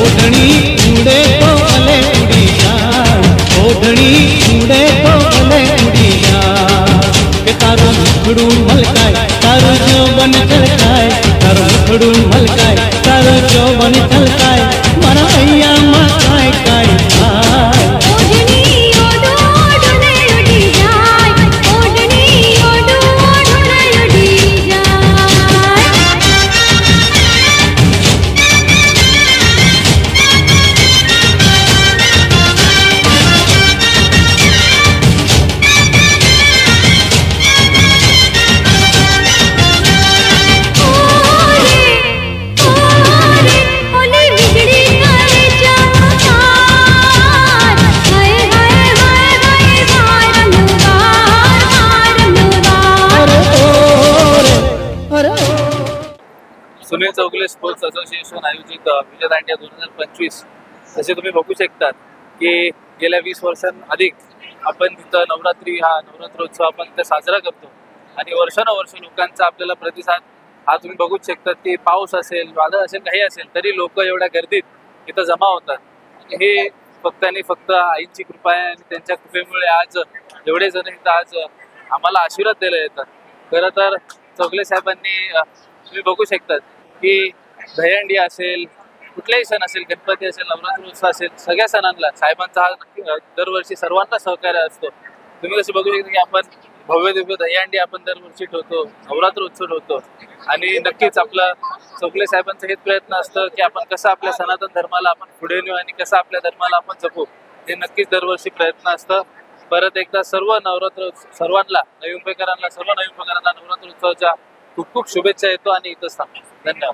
ओढणी उडे तो भले उडी जाय, ओढणी उडे तो भले उडी जाय. के तारो मुखडून मलकाय तारो जोबन छलकाय, तारो मुखडून मलकाय तारो जोबन छलकाय, मारा अय्या मा काय काय थाय. ओढणी ओढू ओढूने उडी जाय, ओढणी ओढू ओढूने उडी जाय. सुनील चौगुले स्पोर्ट्स असोसिएशन आयोजित विजय दांडिया 2025 तसे तुम्ही बघू शकतात की गेल्या 20 वर्षांअधिक आपण तिथं नवरात्रोत्सव आपण ते साजरा करतो आणि वर्षानुवर्ष लोकांचा आपल्याला प्रतिसाद हा तुम्ही बघूच शकतात की पाऊस असेल वादळ असेल काही असेल तरी लोक एवढ्या गर्दीत इथं जमा होतात. हे फक्त आणि फक्त आईची कृपा आहे आणि त्यांच्या कृपेमुळे आज एवढे जण इथं आज आम्हाला आशीर्वाद द्यायला येतात. खरं तर चौगुले साहेबांनी तुम्ही बघू शकतात की दहीहंडी असेल कुठलाही सण असेल गणपती असेल नवरात्रोत्सव असेल सगळ्या सणांना साहेबांचा हा दरवर्षी सर्वांना सहकार्य असतो. तुम्ही कसं बघू शकता की आपण भव्य दिव्य दहीहंडी आपण दरवर्षी ठेवतो, नवरात्रोत्सव ठेवतो आणि नक्कीच आपलं चौगुले साहेबांचं हेच प्रयत्न असतं की आपण कसं आपल्या सनातन धर्माला आपण पुढे नेऊ आणि कसं आपल्या धर्माला आपण जपू, हे नक्कीच दरवर्षी प्रयत्न असतं. परत एकदा सर्वांना नवी मुंबईकरांना नवरात्रोत्सवाच्या खूप खूप शुभेच्छा येतो आणि इथंच थांबतो. धन्यवाद.